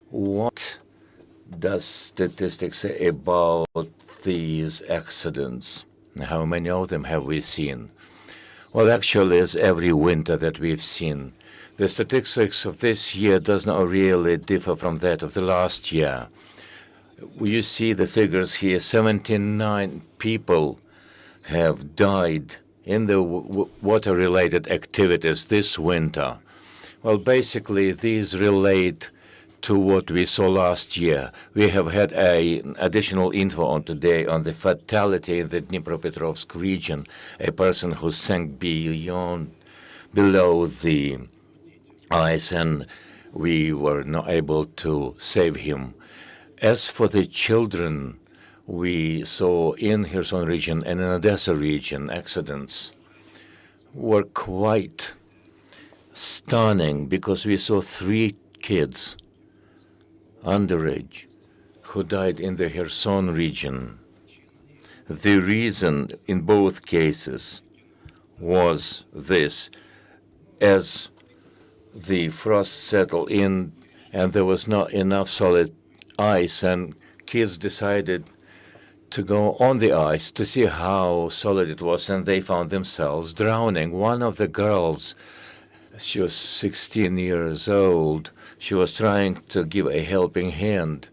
What does statistics say about these accidents? How many of them have we seen? Well, actually, it's every winter that we've seen. The statistics of this year does not really differ from that of the last year. You see the figures here, 79 people have died in the water-related activities this winter. Well, basically, these relate to what we saw last year. We have had additional info on today on the fatality in the Dnipropetrovsk region, a person who sank below the ice, and we were not able to save him. As for the children, we saw in Kherson region and in Odessa region accidents were quite stunning because we saw 3 kids underage who died in the Kherson region. The reason in both cases was this: as the frost settled in and there was not enough solid ice, and kids decided to go on the ice to see how solid it was, and they found themselves drowning. One of the girls, she was 16 years old, she was trying to give a helping hand,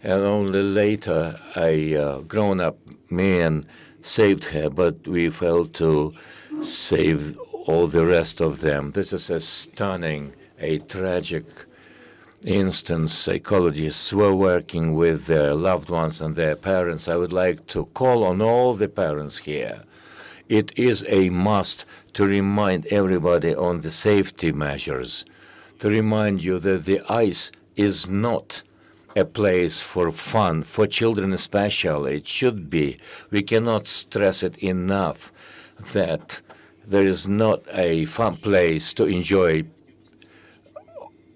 and only later a grown-up man saved her, but we failed to save all the rest of them. This is a stunning, a tragic instance. Psychologists were working with their loved ones and their parents. I would like to call on all the parents here. It is a must to remind everybody on the safety measures, to remind you that the ice is not a place for fun, for children especially. It should be. We cannot stress it enough that there is not a fun place to enjoy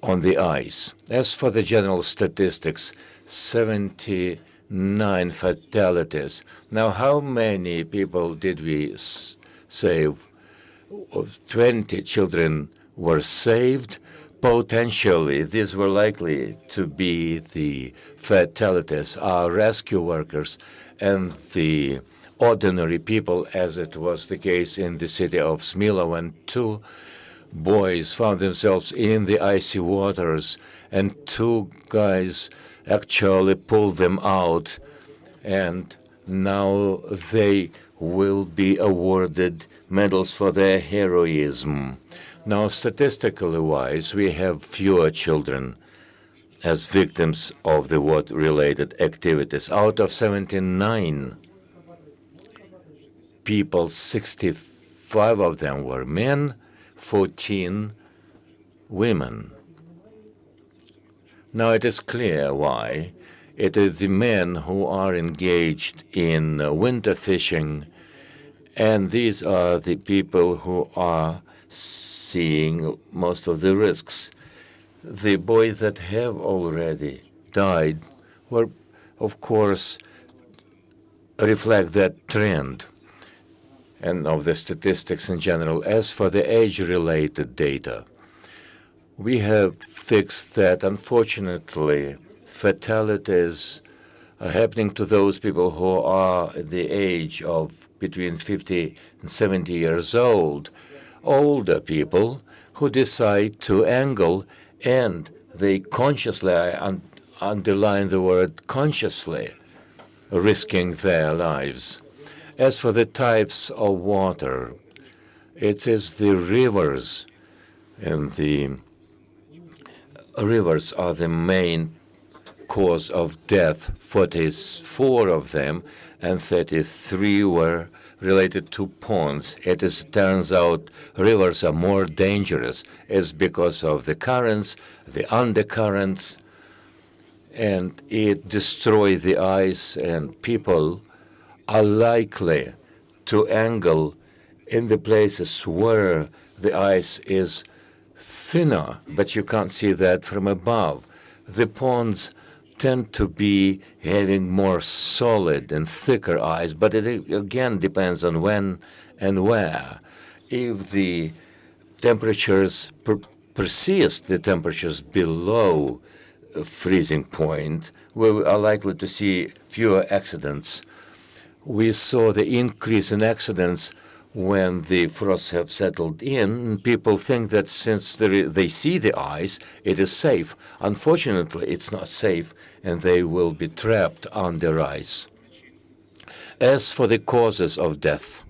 on the ice. As for the general statistics, 79 fatalities. Now, how many people did we save? 20 children were saved. Potentially, these were likely to be the fatalities. Our rescue workers and the ordinary people, as it was the case in the city of Smila when 2 boys found themselves in the icy waters, and 2 guys actually pulled them out, and now they will be awarded medals for their heroism. Now, statistically wise, we have fewer children as victims of the water-related activities. Out of 79 people, 65 of them were men, 14 women. Now it is clear why. It is the men who are engaged in winter fishing, and these are the people who are seeing most of the risks. The boys that have already died were, of course, reflect that trend and of the statistics in general. As for the age-related data, we have fixed that, unfortunately, fatalities are happening to those people who are the age of between 50 and 70 years old, older people who decide to angle, and they consciously, I underline the word consciously, risking their lives. As for the types of water, it is the rivers, and the rivers are the main cause of death. 44 of them, and 33 were related to ponds. It turns out rivers are more dangerous. It's because of the currents, the undercurrents, and it destroys the ice, and people are likely to angle in the places where the ice is thinner, but you can't see that from above. The ponds tend to be having more solid and thicker ice, but it again depends on when and where. If the temperatures persist, the temperatures below freezing point, we are likely to see fewer accidents. We saw the increase in accidents when the frosts have settled in. People think that since they see the ice, it is safe. Unfortunately, it's not safe, and they will be trapped under ice. As for the causes of death,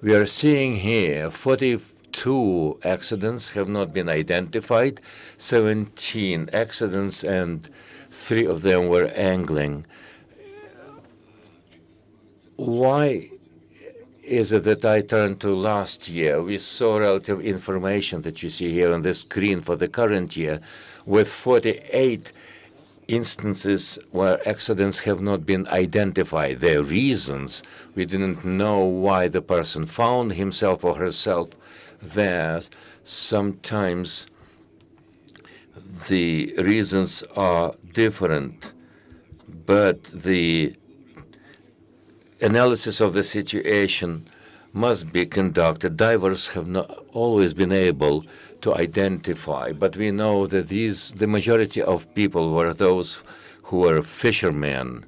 we are seeing here 42 accidents have not been identified, 17 accidents, and 3 of them were angling. Why is it that I turned to last year? We saw relative information that you see here on the screen for the current year, with 48 instances where accidents have not been identified. Their reasons, we didn't know why the person found himself or herself there. Sometimes the reasons are different, but the analysis of the situation must be conducted. Divers have not always been able to identify, but we know that the majority of people were those who were fishermen.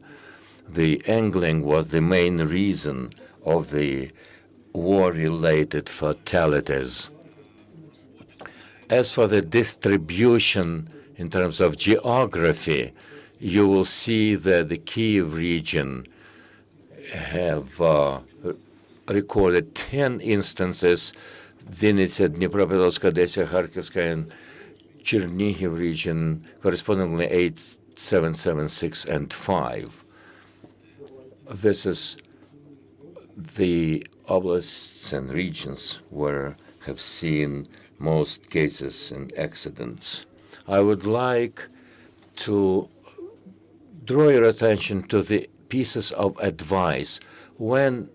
The angling was the main reason of the war-related fatalities. As for the distribution in terms of geography, you will see that the Kyiv region have recorded 10 instances. Vinnytsia, Dnipropetrovsk, Odessa, Kharkivskaya, and Chernihiv region, correspondingly 8, 7, 7, 6, and 5. This is the oblasts and regions where have seen most cases and accidents. I would like to draw your attention to the pieces of advice. When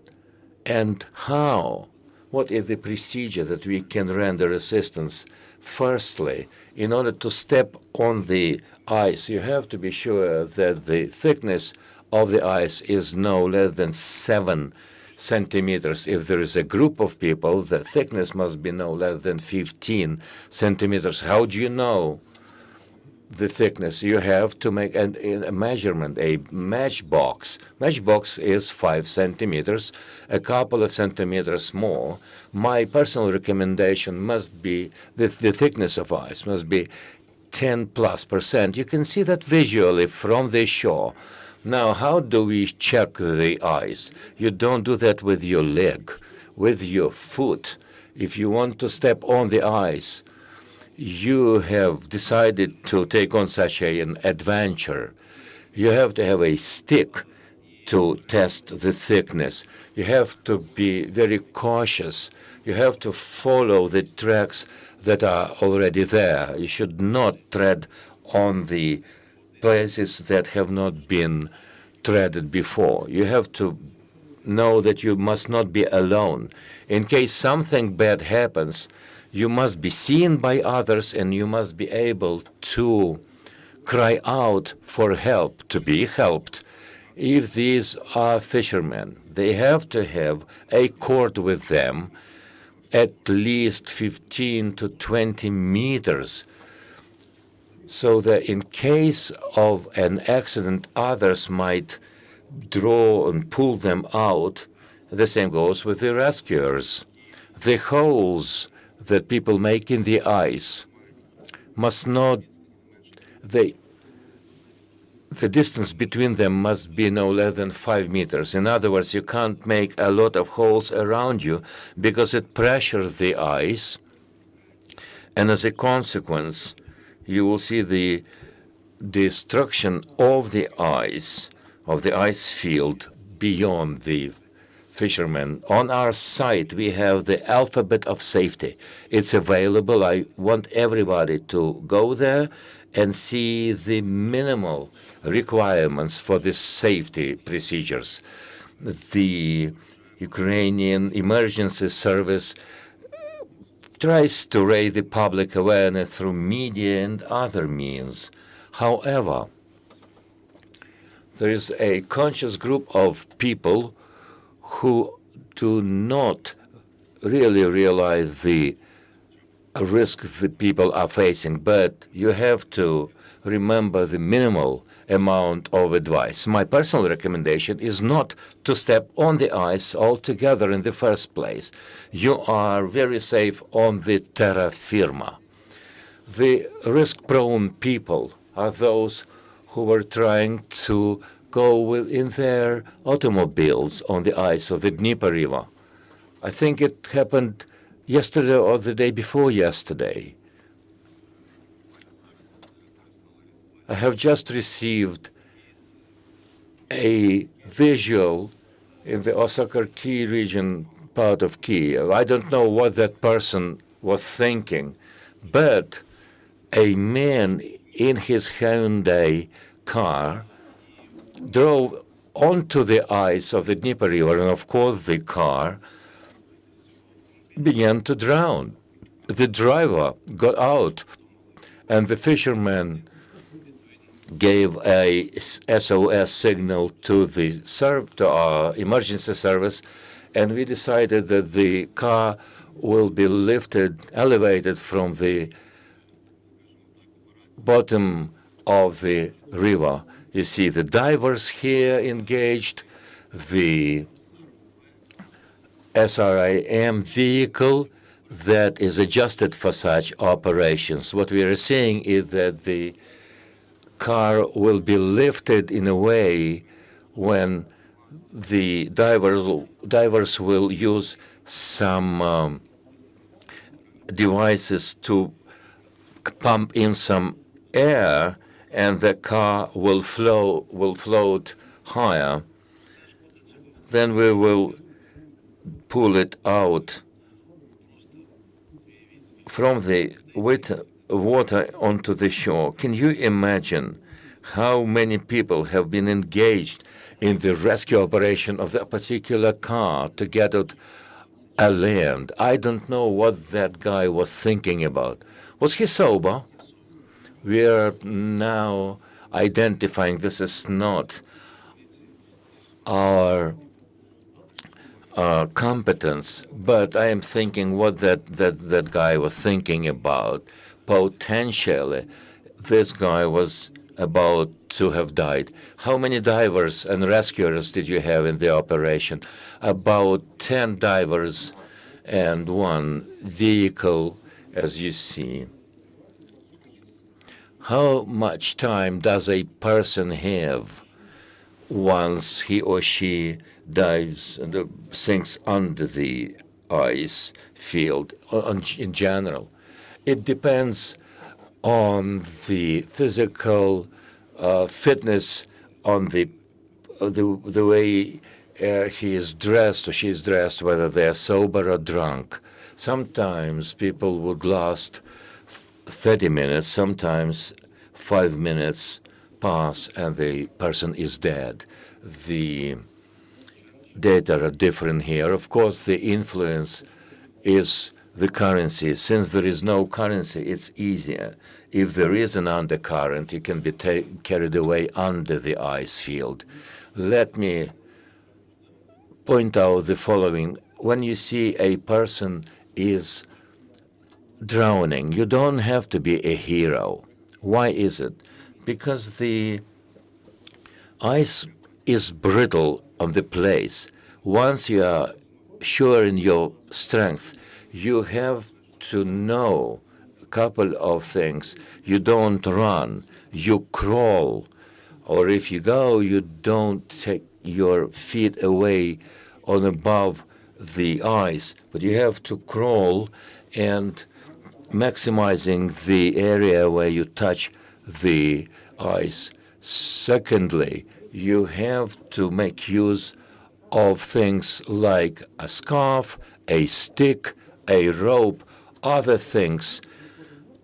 and how? What is the procedure that we can render assistance? Firstly, in order to step on the ice, you have to be sure that the thickness of the ice is no less than 7 centimeters. If there is a group of people, the thickness must be no less than 15 centimeters. How do you know the thickness? You have to make a measurement, a matchbox. Matchbox is 5 centimeters, a couple of centimeters more. My personal recommendation must be the thickness of ice must be 10+%. You can see that visually from the shore. Now, how do we check the ice? You don't do that with your leg, with your foot. If you want to step on the ice, you have decided to take on such an adventure. You have to have a stick to test the thickness. You have to be very cautious. You have to follow the tracks that are already there. You should not tread on the places that have not been treaded before. You have to know that you must not be alone. In case something bad happens, you must be seen by others, and you must be able to cry out for help, to be helped. If these are fishermen, they have to have a cord with them at least 15 to 20 meters, so that in case of an accident, others might draw and pull them out. The same goes with the rescuers. The holes that people make in the ice must not, the distance between them must be no less than 5 meters. In other words, you can't make a lot of holes around you because it pressures the ice, and as a consequence, you will see the destruction of the ice field beyond the fishermen. On our site, we have the alphabet of safety. It's available. I want everybody to go there and see the minimal requirements for the safety procedures. The Ukrainian Emergency Service tries to raise the public awareness through media and other means. However, there is a conscious group of people who do not really realize the risk the people are facing, but you have to remember the minimal amount of advice. My personal recommendation is not to step on the ice altogether in the first place. You are very safe on the terra firma. The risk-prone people are those who are trying to go in their automobiles on the ice of the Dnieper River. I think it happened yesterday or the day before yesterday. I have just received a visual in the Osaka-Kyiv region, part of Kyiv. I don't know what that person was thinking, but a man in his Hyundai car drove onto the ice of the Dnieper River, and of course the car began to drown. The driver got out, and the fisherman gave a SOS signal to our emergency service, and we decided that the car will be elevated from the bottom of the river. You see the divers here engaged, the SRIM vehicle that is adjusted for such operations. What we are seeing is that the car will be lifted in a way when the divers will use some devices to pump in some air, and the car will float higher. Then we will pull it out from the water onto the shore. Can you imagine how many people have been engaged in the rescue operation of that particular car to get it land? I don't know what that guy was thinking about. Was he sober? We are now identifying this is not our competence, but I am thinking what that guy was thinking about. Potentially, this guy was about to have died. How many divers and rescuers did you have in the operation? About 10 divers and one vehicle, as you see. How much time does a person have once he or she dives and sinks under the ice field in general? It depends on the physical fitness, on the way he is dressed or she is dressed, whether they are sober or drunk. Sometimes people would last 30 minutes, sometimes 5 minutes pass and the person is dead. The data are different here. Of course, the influence is the currency. Since there is no currency, it's easier. If there is an undercurrent, you can be carried away under the ice field. Let me point out the following. When you see a person is drowning, you don't have to be a hero. Why is it? Because the ice is brittle on the place. Once you are sure in your strength, you have to know a couple of things. You don't run, you crawl. Or if you go, you don't take your feet away on above the ice, but you have to crawl and maximizing the area where you touch the ice. Secondly, you have to make use of things like a scarf, a stick, a rope, other things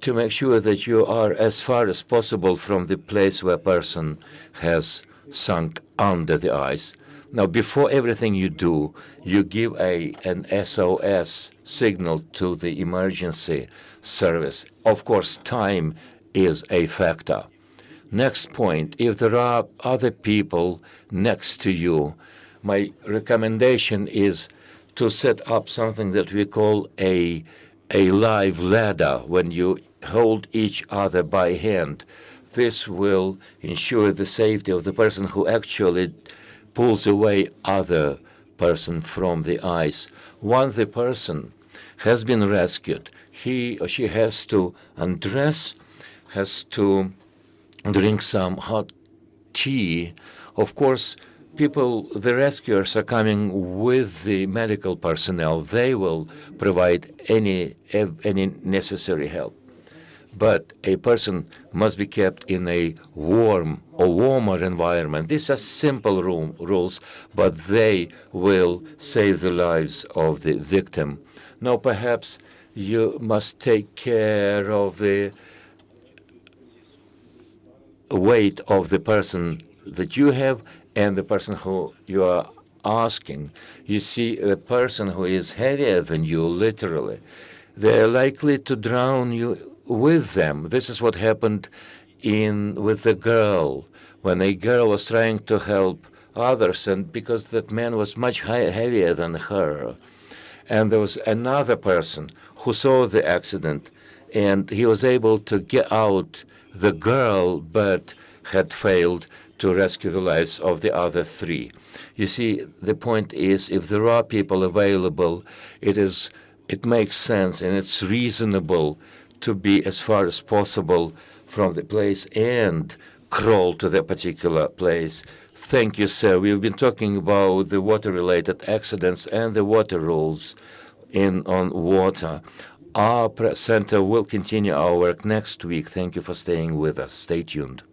to make sure that you are as far as possible from the place where a person has sunk under the ice. Now, before everything you do, you give an SOS signal to the emergency service. Of course, time is a factor. Next point, if there are other people next to you, my recommendation is to set up something that we call a a live ladder when you hold each other by hand. This will ensure the safety of the person who actually pulls away other person from the ice. Once the person has been rescued, he or she has to undress, has to drink some hot tea. Of course, the rescuers are coming with the medical personnel. They will provide any necessary help. But a person must be kept in a warm or warmer environment. These are simple rules, but they will save the lives of the victim. Now, perhaps you must take care of the weight of the person that you have and the person who you are asking. You see, the person who is heavier than you, literally, they're likely to drown you with them. This is what happened with the girl, when a girl was trying to help others, and because that man was much heavier than her. And there was another person who saw the accident, and he was able to get out the girl, but had failed to rescue the lives of the other three. You see, the point is, if there are people available, it makes sense and it's reasonable to be as far as possible from the place and crawl to the particular place. Thank you, sir. We've been talking about the water-related accidents and the water rules on water. Our press center will continue our work next week. Thank you for staying with us. Stay tuned.